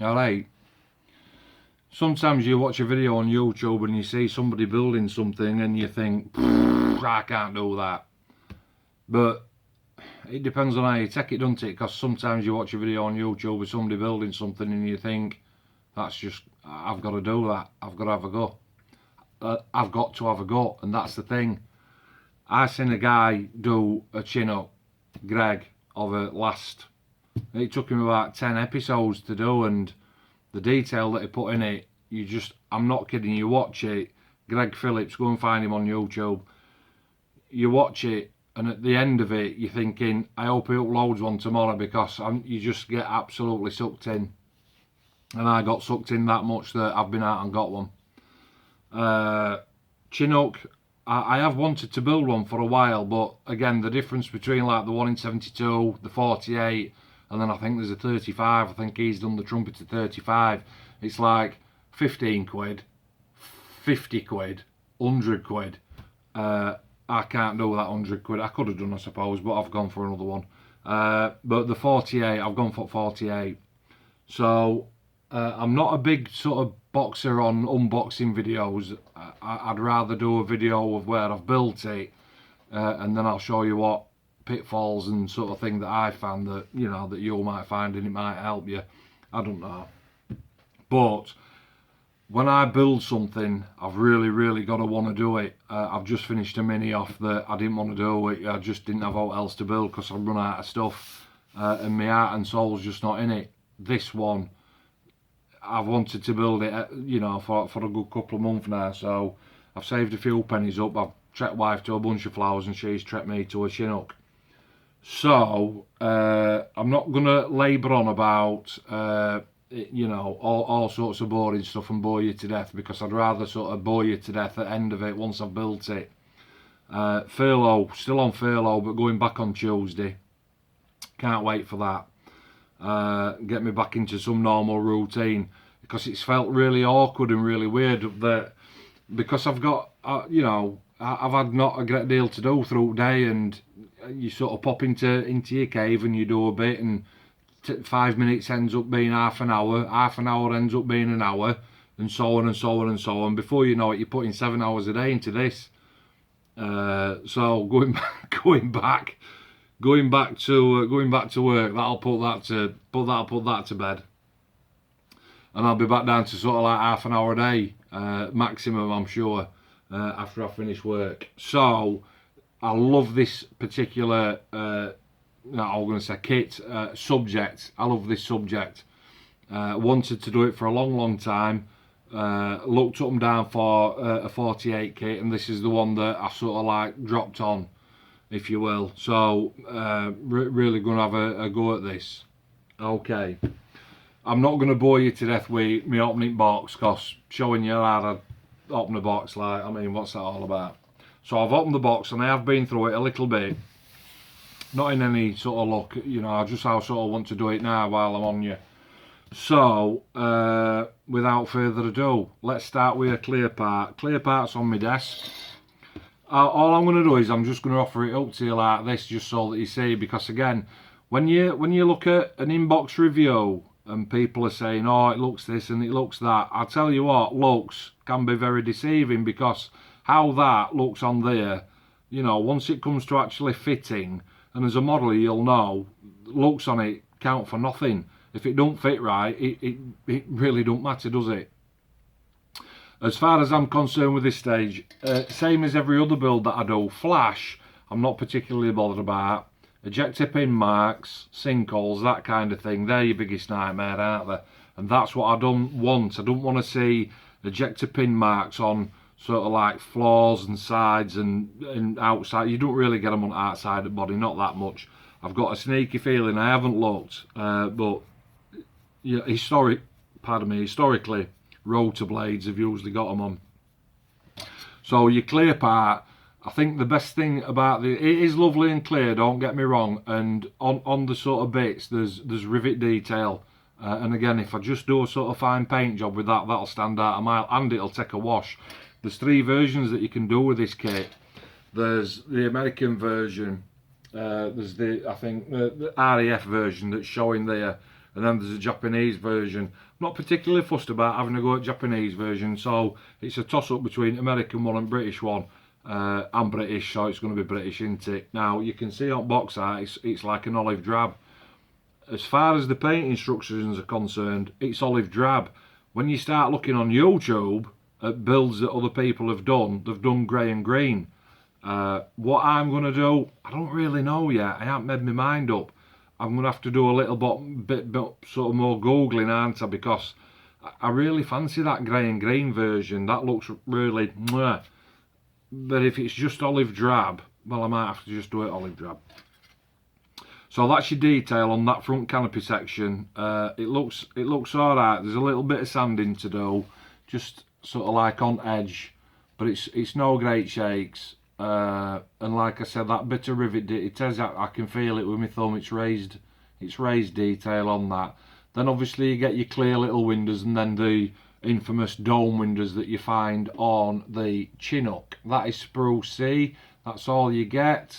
Alright. Sometimes you watch a video on YouTube and you see somebody building something and you think, I can't do that. But it depends on how you take it, doesn't it? Because sometimes you watch a video on YouTube with somebody building something and you think, that's just, I've got to do that. I've got to have a go. I've got to have a go. And that's the thing. I seen a guy do a Chinook, Greg, of a last. It took him about 10 episodes to do, and the detail that he put in it, you just, I'm not kidding, you watch it, Greg Phillips, go and find him on YouTube. You watch it, and at the end of it, you're thinking, I hope he uploads one tomorrow, because you just get absolutely sucked in. And I got sucked in that much that I've been out and got one. Chinook, I have wanted to build one for a while, but again, the difference between like the 1 in 72, the 48, and then I think there's a 35, I think he's done the trumpet to 35, it's like 15 quid, 50 quid, 100 quid. I can't do that 100 quid. I could have done, I suppose, but I've gone for another one. But the 48, I've gone for 48. So I'm not a big sort of boxer on unboxing videos. I'd rather do a video of where I've built it, and then I'll show you what pitfalls and sort of thing that I found that, you know, that you might find and it might help you. I don't know. But when I build something, I've really got to want to do it. I've just finished a mini off that I didn't want to do it. I just didn't have what else to build because I've run out of stuff, and my heart and soul's just not in it. This one, I've wanted to build it, you know, for a good couple of months now. So I've saved a few pennies up. I've trekked wife to a bunch of flowers and she's trekked me to a Chinook. So I'm not going to labour on about you know, all sorts of boring stuff and bore you to death, because I'd rather sort of bore you to death at the end of it once I've built it. Furlough, still on furlough, but going back on Tuesday. Can't wait for that. Get me back into some normal routine, because it's felt really awkward and really weird that, because I've got you know, I've had not a great deal to do through the day, and you sort of pop into your cave and you do a bit, and 5 minutes ends up being half an hour ends up being an hour, and so on and so on and so on. Before you know it, you're putting 7 hours a day into this. So going back to work, that'll put that to bed, and I'll be back down to sort of like half an hour a day maximum, I'm sure, after I finish work. So I love this particular I'm going to say kit subject. I love this subject. Wanted to do it for a long time. Looked up and down for a 48 kit, and this is the one that I sort of like dropped on, if you will. So really going to have a go at this. Okay, I'm not going to bore you to death with my opening box, because showing you how to open a box, like, I mean, what's that all about? So I've opened the box and I have been through it a little bit, not in any sort of look, you know, I just sort of want to do it now while I'm on you. So without further ado, let's start with a clear part. Clear part's on my desk. All I'm going to do is I'm just going to offer it up to you like this, just so that you see, because again, when you look at an inbox review and people are saying, oh, it looks this and it looks that, I'll tell you what, looks can be very deceiving, because how that looks on there, you know, once it comes to actually fitting, and as a modeler you'll know, looks on it count for nothing. If it don't fit right, it really don't matter, does it? As far as I'm concerned with this stage, same as every other build that I do, flash, I'm not particularly bothered about. Ejector pin marks, sinkholes, that kind of thing, they're your biggest nightmare, aren't they? And that's what I don't want. I don't want to see ejector pin marks on sort of like floors and sides and outside. You don't really get them on outside the body, not that much. I've got a sneaky feeling, I haven't looked, but yeah, historically, rotor blades have usually got them on. So your clear part, I think the best thing about it is lovely and clear, don't get me wrong, and on the sort of bits there's rivet detail, and again, if I just do a sort of fine paint job with that, that'll stand out a mile, and it'll take a wash. There's 3 versions that you can do with this kit. There's the American version, there's the, I think, the RAF version that's showing there, and then there's a Japanese version. I'm not particularly fussed about having a go at Japanese version, so it's a toss-up between American one and British one. I'm British, so it's going to be British, isn't it? Now, you can see on box art, it's like an olive drab. As far as the paint instructions are concerned, it's olive drab. When you start looking on YouTube at builds that other people have done, they've done grey and green. What I'm going to do, I don't really know yet. I haven't made my mind up. I'm going to have to do a little bit sort of more Googling, aren't I? Because I really fancy that grey and green version. That looks really mwah. But if it's just olive drab, well, I might have to just do it olive drab. So that's your detail on that front canopy section. It looks alright. There's a little bit of sanding to do, just sort of like on edge, but it's no great shakes. And like I said, that bit of rivet, it says I can feel it with my thumb. It's raised detail on that. Then obviously you get your clear little windows, and then the infamous dome windows that you find on the Chinook. That is sprue C. That's all you get,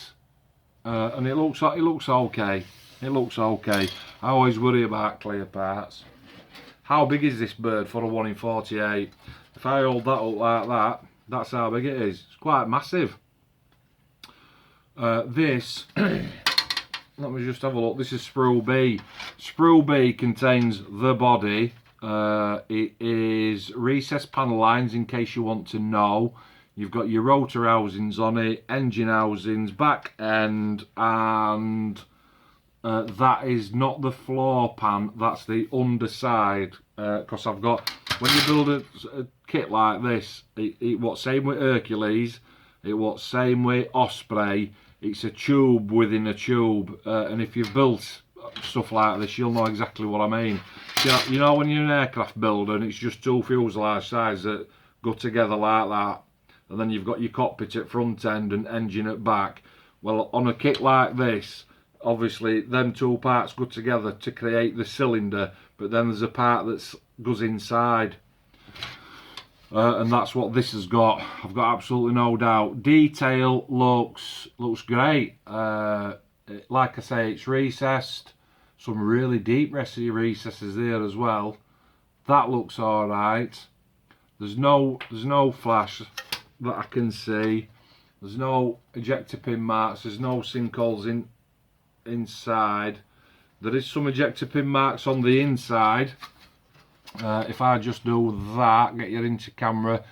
and it looks okay. It looks okay. I always worry about clear parts. How big is this bird for a 1 in 48? If I hold that up like that, that's how big it is. It's quite massive. This, let me just have a look. This is sprue B. Sprue B contains the body. It is recessed panel lines, in case you want to know. You've got your rotor housings on it, engine housings, back end, and that is not the floor pan, that's the underside. Because I've got, when you build a kit like this, it what's same with Hercules, it what's same with Osprey. It's a tube within a tube, and if you've built stuff like this, you'll know exactly what I mean. You know when you're an aircraft builder and it's just two fuselage sides that go together like that, and then you've got your cockpit at front end and engine at back. Well, on a kit like this, obviously them two parts go together to create the cylinder, but then there's a part that goes inside, and that's what this has got. I've got absolutely no doubt. Detail looks great. Like I say, it's recessed. Some really deep recesses there as well. That looks alright. There's no flash that I can see. There's no ejector pin marks. There's no sinkholes inside. There is some ejector pin marks on the inside. If I just do that, get you into camera,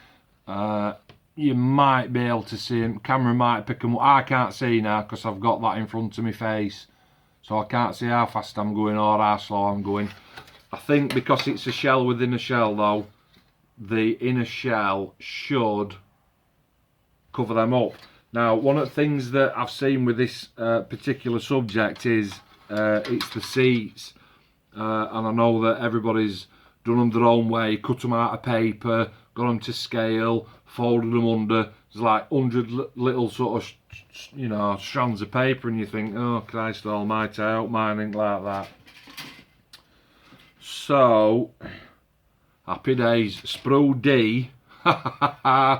you might be able to see them. Camera might pick them up. I can't see now because I've got that in front of my face. So I can't see how fast I'm going or how slow I'm going. I think because it's a shell within a shell though, the inner shell should cover them up. Now, one of the things that I've seen with this particular subject is it's the seats. And I know that everybody's done them their own way, cut them out of paper, got them to scale, folded them under. There's like 100 little sort of, you know, strands of paper, and you think, oh Christ almighty, I hope mine ain't like that. So, happy days. Sprue D.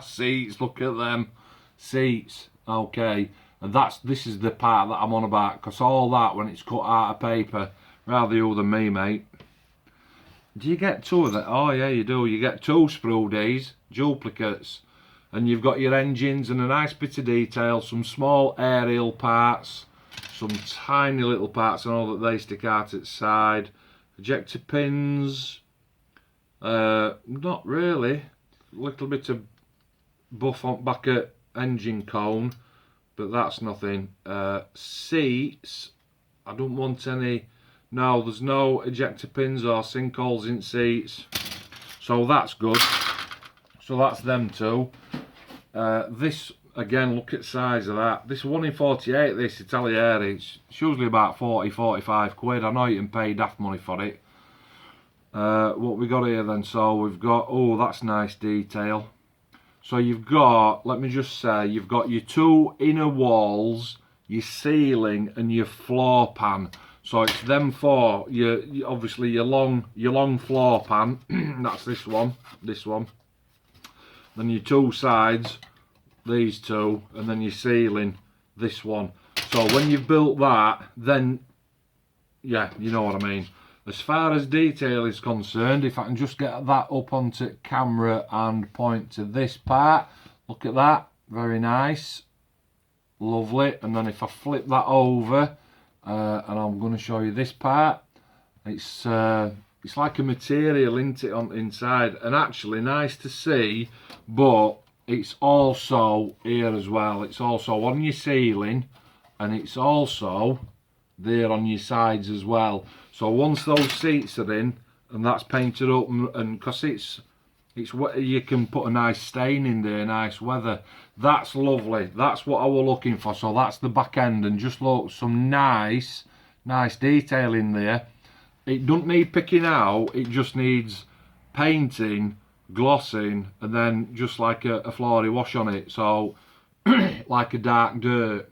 Seats, look at them. Seats. Okay. And this is the part that I'm on about, because all that, when it's cut out of paper, rather you than me, mate. Do you get two of that? Oh yeah, you do. You get two sprue Ds, duplicates. And you've got your engines and a nice bit of detail, some small aerial parts, some tiny little parts, I know that they stick out at the side. Ejector pins, not really. A little bit of buff on back at engine cone, but that's nothing. Seats, I don't want any, no, there's no ejector pins or sinkholes in seats, so that's good. So that's them two. This again, look at the size of that. This 1 in 48, this Italeri, it's usually about 40-45 quid. I know you can pay daft money for it. What we got here then? So we've got, oh, that's nice detail. So you've got, let me just say, you've got your two inner walls, your ceiling and your floor pan. So it's them four. Obviously your long floor pan. That's this one. Then your two sides, these two, and then your ceiling, this one. So when you've built that, then yeah, you know what I mean. As far as detail is concerned, if I can just get that up onto camera and point to this part, look at that, very nice, lovely. And then if I flip that over, and I'm going to show you this part, it's like a material, isn't it, on inside, and actually nice to see, but it's also here as well. It's also on your ceiling, and it's also there on your sides as well. So once those seats are in and that's painted up, and because it's you can put a nice stain in there, nice weather. That's lovely. That's what I was looking for. So that's the back end, and just look, some nice detail in there. It doesn't need picking out, it just needs painting, glossing, and then just like a flory wash on it, so like a dark dirt.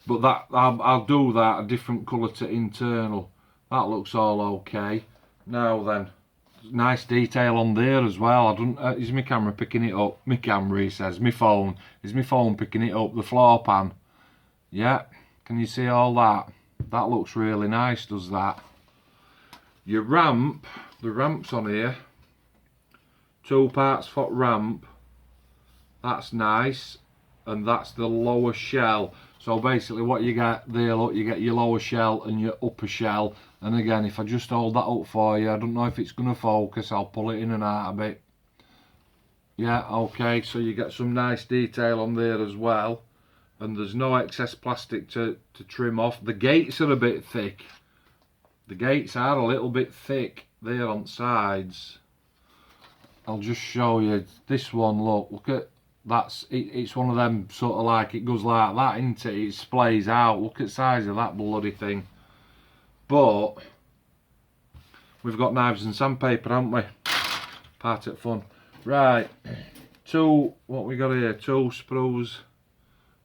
But that I'll do that a different colour to internal. That looks all okay. Now then, nice detail on there as well. I don't. Is my camera picking it up? My camera, he says. My phone. Is my phone picking it up? The floor pan. Yeah. Can you see all that? That looks really nice, does that? Your ramp. The ramp's on here. 2 parts foot ramp. That's nice. And that's the lower shell. So basically what you get there, look, you get your lower shell and your upper shell. And again, if I just hold that up for you, I don't know if it's going to focus, I'll pull it in and out a bit. Yeah, okay, so you get some nice detail on there as well. And there's no excess plastic to trim off. The gates are a bit thick. The gates are a little bit thick there on sides. I'll just show you this one, look at, it's one of them sort of like, it goes like that, isn't it? It splays out. Look at the size of that bloody thing. But we've got knives and sandpaper, haven't we? Part of fun. Right, what we got here? 2 sprues.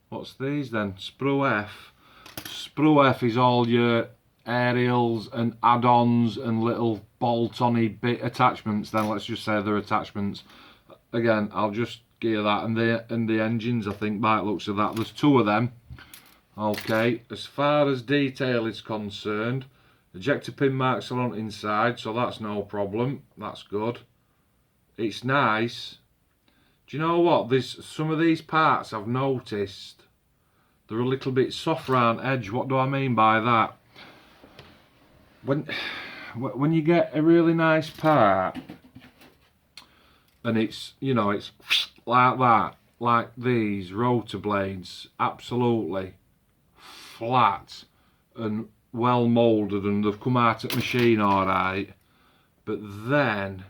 What's these then? Sprue F. Sprue F is all your aerials and add-ons and little bolt-on-y bit attachments. Then let's just say they're attachments. Again, I'll just gear that, and the engines, I think, by the looks of that. There's 2 of them. Okay, as far as detail is concerned, ejector pin marks are on inside, so that's no problem. That's good. It's nice. Do you know what? There's some of these parts I've noticed, they're a little bit soft round edge. What do I mean by that? When you get a really nice part, and it's, you know, it's like that, like these rotor blades, absolutely flat and well moulded, and they've come out of machine all right. But then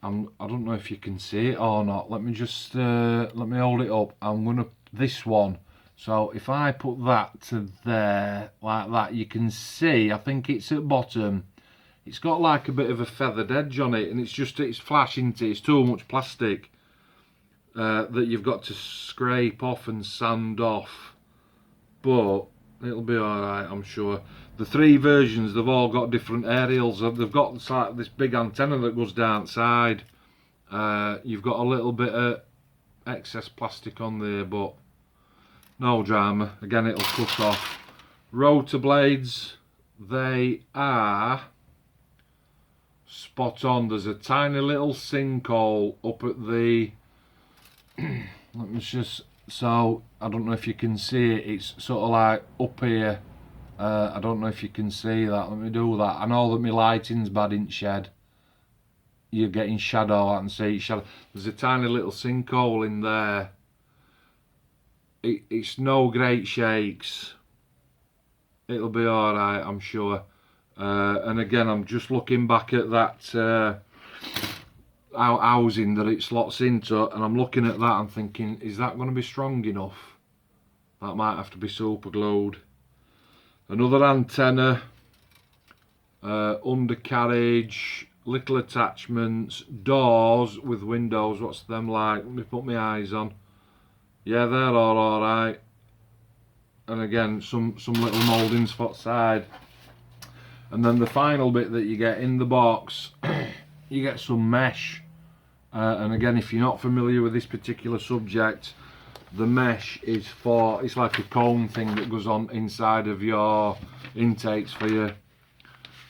I don't know if you can see it or not. Let me just let me hold it up. I'm gonna, this one. So if I put that to there like that, you can see, I think it's at bottom, it's got like a bit of a feathered edge on it, and it's flashing to, it's too much plastic that you've got to scrape off and sand off. But it'll be alright, I'm sure. The 3 versions, they've all got different aerials. They've got like this big antenna that goes down side. You've got a little bit of excess plastic on there, but no drama. Again, it'll cut off. Rotor blades, they are spot on. There's a tiny little sinkhole up at the let me just, so I don't know if you can see it, it's sort of like up here. I don't know if you can see that. Let me do that. I know that my lighting's bad in shed. You're getting shadow, I can see shadow. There's a tiny little sinkhole in there. It's no great shakes. It'll be alright, I'm sure. And again, I'm just looking back at that housing that it slots into, and I'm looking at that and thinking, is that going to be strong enough? That might have to be super glued. Another antenna, undercarriage, little attachments, doors with windows. What's them like? Let me put my eyes on. Yeah, they're all alright. And again, some little mouldings for side. And then the final bit that you get in the box, you get some mesh. And again, if you're not familiar with this particular subject, the mesh is for, it's like a cone thing that goes on inside of your intakes for your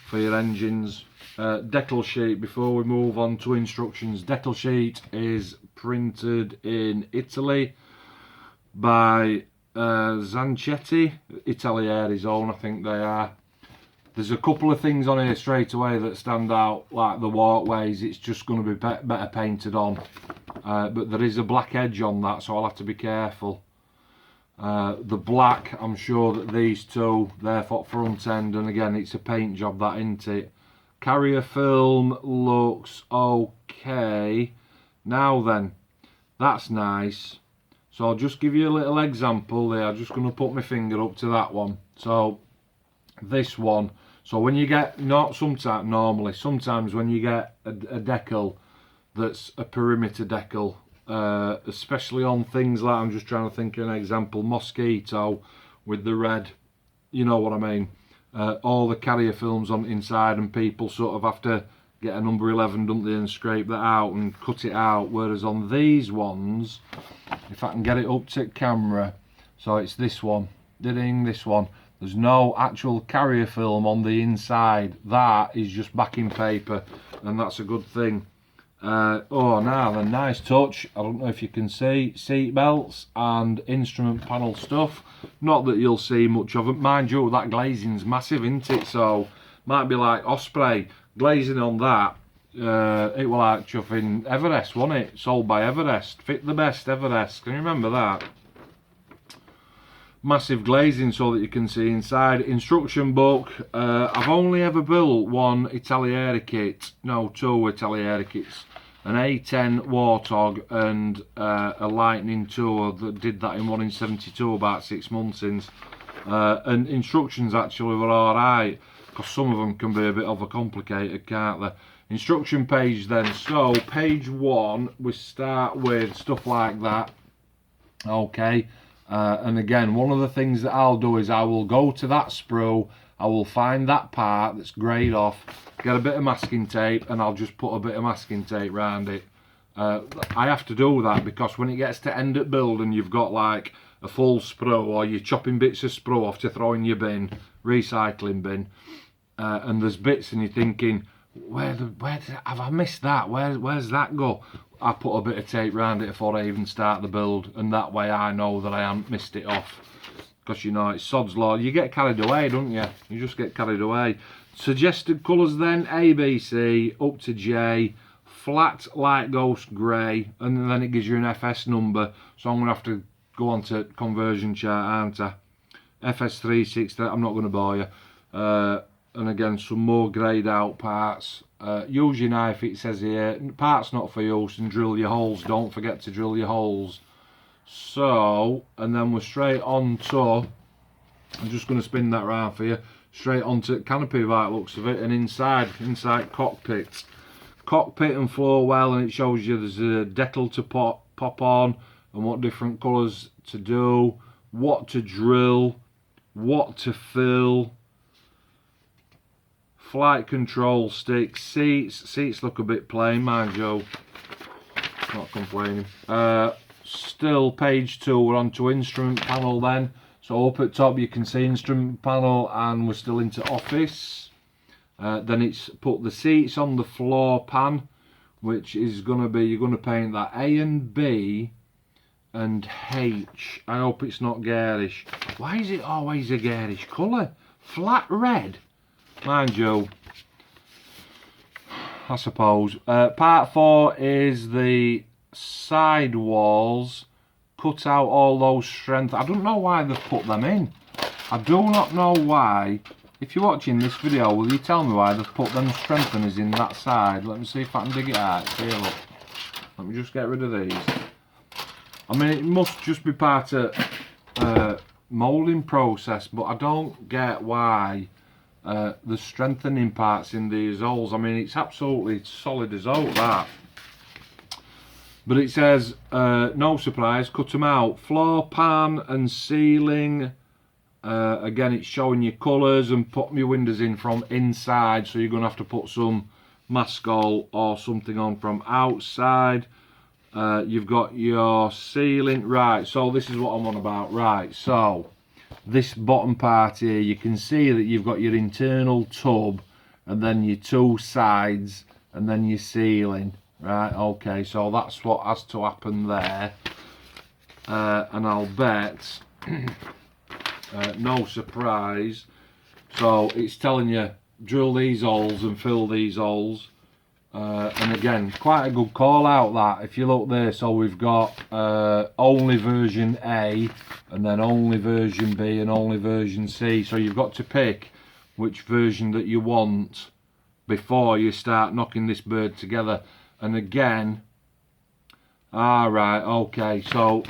for your engines. Decal sheet, before we move on to instructions. Decal sheet is printed in Italy by Zanchetti, Italeri own, I think they are. There's a couple of things on here straight away that stand out, like the walkways. It's just going to be better painted on, but there is a black edge on that, so I'll have to be careful. The black, I'm sure that these two, they're for front end, and again it's a paint job, that, isn't it? Carrier film looks okay. Now then, that's nice. So I'll just give you a little example there. I'm just going to put my finger up to that one. So this one, so when you get, sometimes when you get a decal that's a perimeter decal, especially on things like, I'm just trying to think of an example, mosquito with the red, you know what I mean, all the carrier films on inside, and people sort of have to get a number 11, don't they, and scrape that out and cut it out, whereas on these ones, if I can get it up to camera, so it's this one, this one, there's no actual carrier film on the inside, that is just backing paper, and that's a good thing. Oh, now the nice touch, I don't know if you can see, seat belts and instrument panel stuff. Not that you'll see much of it, mind you, that glazing's massive, isn't it? So might be like Osprey glazing on that. It was like chuffing Everest, wasn't it? Sold by Everest, fit the best Everest, can you remember that? Massive glazing so that you can see inside. Instruction book, I've only ever built one Italeri kit, no, two Italeri kits, an A10 Warthog and a Lightning Tour that did that in 1 in 72 about 6 months since. And instructions actually were alright, because some of them can be a bit overcomplicated, can't they? Instruction page then, so page 1 we start with stuff like that, okay. And again, one of the things that I'll do is I will go to that sprue, I will find that part that's greyed off, get a bit of masking tape, and I'll just put a bit of masking tape around it. I have to do that because when it gets to end at build and you've got like a full sprue, or you're chopping bits of sprue off to throw in your bin, recycling bin, and there's bits and you're thinking, have I missed that? Where's that go? I put a bit of tape around it before I even start the build, and that way I know that I haven't missed it off. Because you know, it's sod's law. You get carried away, don't you? You just get carried away. Suggested colours then, A, B, C, up to J, flat light ghost grey, and then it gives you an FS number. So I'm going to have to go on to conversion chart, aren't I? FS360, I'm not going to bore you. And again, some more greyed out parts. Use your knife, it says here. Parts not for use, and drill your holes. Don't forget to drill your holes. So, and then we're straight on to, I'm just going to spin that round for you, straight onto canopy by the looks of it, and inside cockpit. Cockpit and floor well, and it shows you there's a decal to pop on, and what different colours to do, what to drill, what to fill. Flight control stick, seats look a bit plain, mind you, not complaining. Still page 2, we're on to instrument panel then. So up at top you can see instrument panel, and we're still into office. Then it's put the seats on the floor pan, which is going to be, you're going to paint that A and B and H. I hope it's not garish. Why is it always a garish colour? Flat red? Mind you, I suppose. Part 4 is the side walls. Cut out all those strength. I don't know why they've put them in. I do not know why. If you're watching this video, will you tell me why they've put them strengtheners in that side? Let me see if I can dig it out. Here, look. Let me just get rid of these. I mean, it must just be part of moulding process, but I don't get why the strengthening parts in these holes. I mean, it's absolutely solid as oak, that. But it says, no surprise, cut them out. Floor pan and ceiling. Again, it's showing you colours, and put your windows in from inside, so you're going to have to put some mascol or something on from outside. You've got your ceiling. Right, so this is what I'm on about. Right, so this bottom part here, you can see that you've got your internal tub, and then your two sides, and then your ceiling. Right, okay, so that's what has to happen there. And I'll bet, no surprise, so it's telling you drill these holes and fill these holes. And again, quite a good call out that. If you look there, so we've got only version A, and then only version B, and only version C. So you've got to pick which version that you want before you start knocking this bird together. And again, alright, okay, so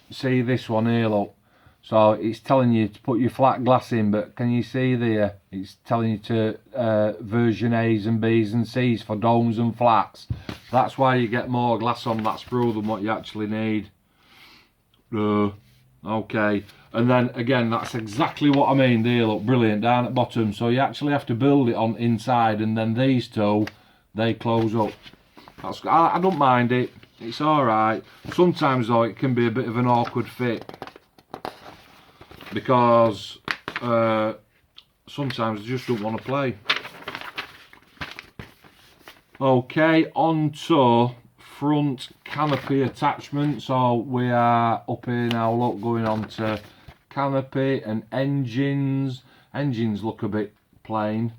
see this one here, look. So it's telling you to put your flat glass in, but can you see there? It's telling you to version A's and B's and C's for domes and flats. That's why you get more glass on that sprue than what you actually need. Okay, and then again, that's exactly what I mean there, look, brilliant, down at bottom. So you actually have to build it on inside, and then these two, they close up. I don't mind it, it's alright. Sometimes though, it can be a bit of an awkward fit, because sometimes I just don't want to play. Okay, on to front canopy attachment. So we are up here now, look, going on to canopy and engines. Engines look a bit plain.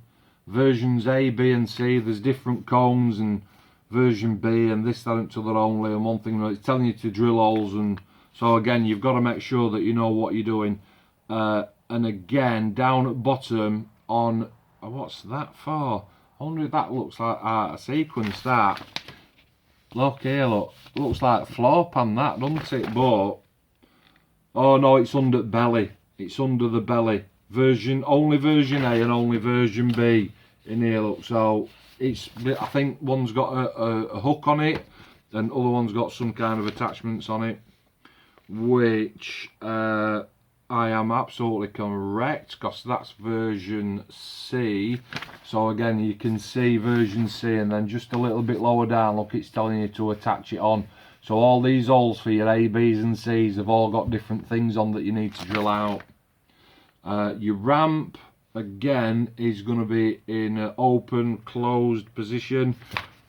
Versions A, B and C, there's different cones, and version B and this, that and t'other only, and one thing, it's telling you to drill holes. And so again, you've got to make sure that you know what you're doing. And again, down at bottom on, what's that for? I wonder if that looks like a sequence, that. Look here, look, looks like floor pan, that, doesn't it? But oh no, it's under belly, it's under the belly. Only version A and only version B in here, look. So it's, I think one's got a hook on it, and other one's got some kind of attachments on it, which I am absolutely correct, because that's version C. So again, you can see version C, and then just a little bit lower down, look, it's telling you to attach it on. So all these holes for your A, B's and C's have all got different things on that you need to drill out. Your ramp, again, is going to be in an open, closed position.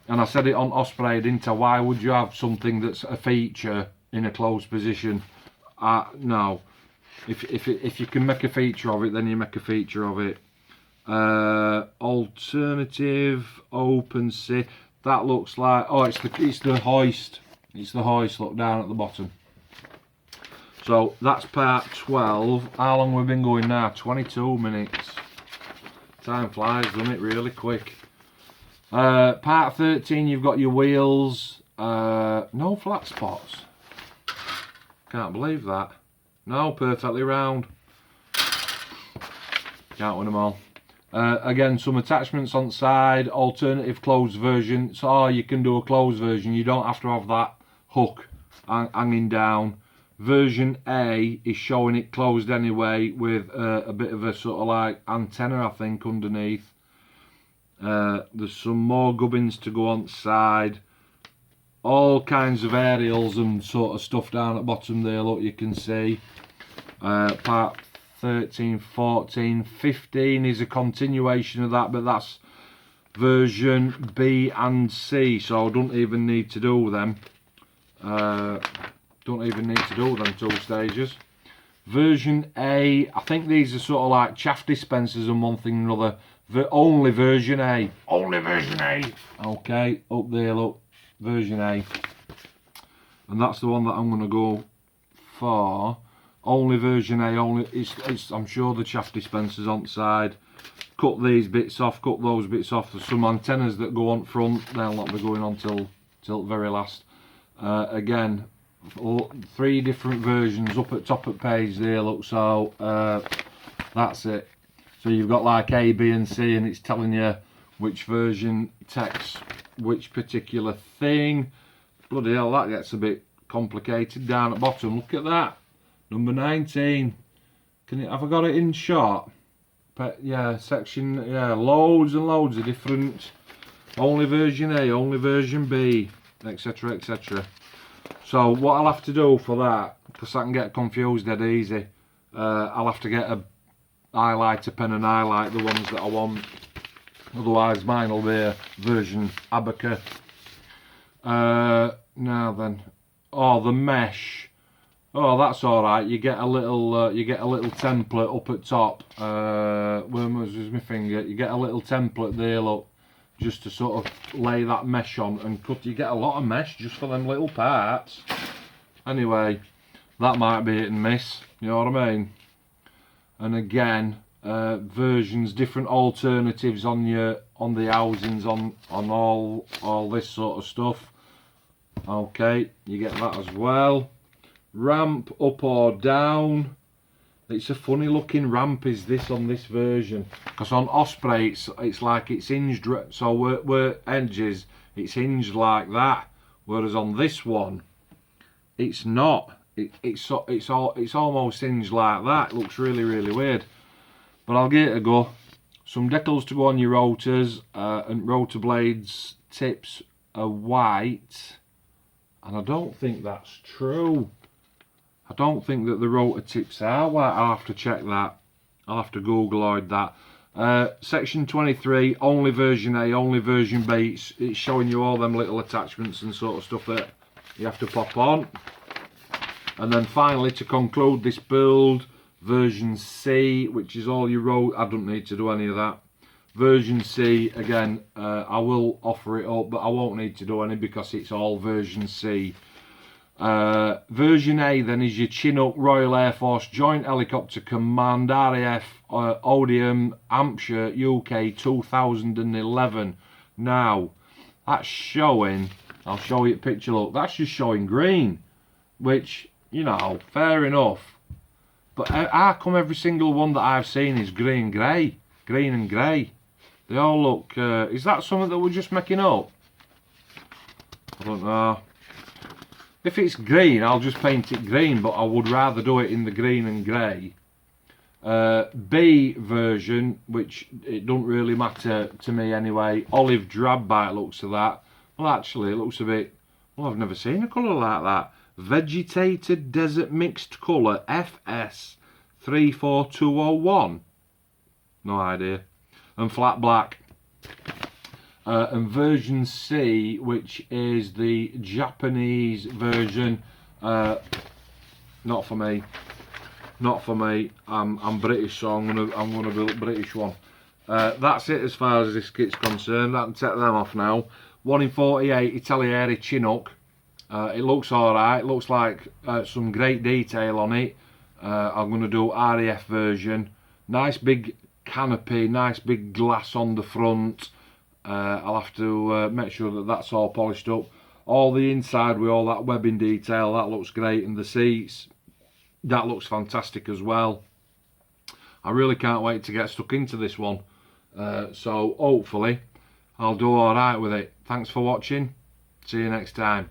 And I said it on Osprey, didn't I? Why would you have something that's a feature in a closed position? No. If you can make a feature of it, then you make a feature of it. Alternative, open C. That looks like, oh, it's the hoist. It's the hoist, look, down at the bottom. So that's part 12. How long have we been going now? 22 minutes. Time flies, doesn't it? Really quick. Part 13, you've got your wheels. No flat spots. Can't believe that. No, perfectly round. Can't win them all. Again, some attachments on the side. Alternative closed version. So you can do a closed version. You don't have to have that hook hanging down. Version A is showing it closed anyway, with a bit of a sort of like antenna, I think, underneath. There's some more gubbins to go on the side. All kinds of aerials and sort of stuff down at bottom there, look, you can see. Part 13, 14, 15 is a continuation of that, but that's version B and C, so I don't even need to do them. Don't even need to do them 2 stages. Version A, I think these are sort of like chaff dispensers and one thing and another. Only version A. Only version A. Okay, up there, look. Version A. And that's the one that I'm going to go for. Only version A. Only. It's I'm sure the chaff dispensers on the side. Cut these bits off, cut those bits off. There's some antennas that go on front. They'll not be going on till very last. Again, 3 different versions up at top of the page there, look. So that's it. So you've got like A, B and C, and it's telling you which version takes which particular thing. Bloody hell, that gets a bit complicated down at bottom. Look at that, number 19. Have I got it in shot? Yeah, section, yeah, loads and loads of different. Only version A, only version B, etc, etc. So what I'll have to do for that, because I can get confused dead easy, I'll have to get a highlighter pen and highlight the ones that I want. Otherwise mine will be a version Abaca. Now then, oh, the mesh. Oh, that's all right. You get a little template up at top. Where was my finger? You get a little template there, look, just to sort of lay that mesh on and cut. You get a lot of mesh just for them little parts. Anyway, that might be hit and miss. You know what I mean? And again, versions, different alternatives on the housings, on all this sort of stuff. Okay, you get that as well. Ramp up or down. It's a funny looking ramp is this on this version, because on Osprey it's like it's hinged, so where edges it's hinged like that, whereas on this one it's not. It's almost hinged like that. It looks really weird, but I'll give it a go. Some decals to go on your rotors, and rotor blades tips are white, and I don't think that's true. I don't think that the rotor tips are white. I'll have to check that. I'll have to Googleoid that. Section 23, only version A, only version B. It's showing you all them little attachments and sort of stuff that you have to pop on. And then finally, to conclude this build, version C, which is all your rotor. I don't need to do any of that. Version C, again, I will offer it up, but I won't need to do any because it's all version C. Version A then is your Chinook Royal Air Force Joint Helicopter Command RAF Odium Hampshire UK 2011. Now that's showing, I'll show you a picture, look, that's just showing green, which, you know, fair enough, but how come every single one that I've seen is green and grey? They all look, is that something that we're just making up? I don't know. If it's green, I'll just paint it green, but I would rather do it in the green and grey. B version, which it don't really matter to me anyway, olive drab by the looks of that. Well, actually, it looks a bit, well, I've never seen a colour like that. Vegetated Desert Mixed Colour, FS 34201. No idea. And flat black. And version C, which is the Japanese version, not for me. I'm British, so I'm gonna build a British one. That's it as far as this kit's concerned. I can take them off now. 1 in 48 Italeri Chinook. It looks alright. Looks like some great detail on it. I'm gonna do RAF version. Nice big canopy, nice big glass on the front. I'll have to make sure that that's all polished up. All the inside with all that webbing detail, that looks great, and the seats, that looks fantastic as well. I really can't wait to get stuck into this one. So hopefully I'll do alright with it. Thanks for watching. See you next time.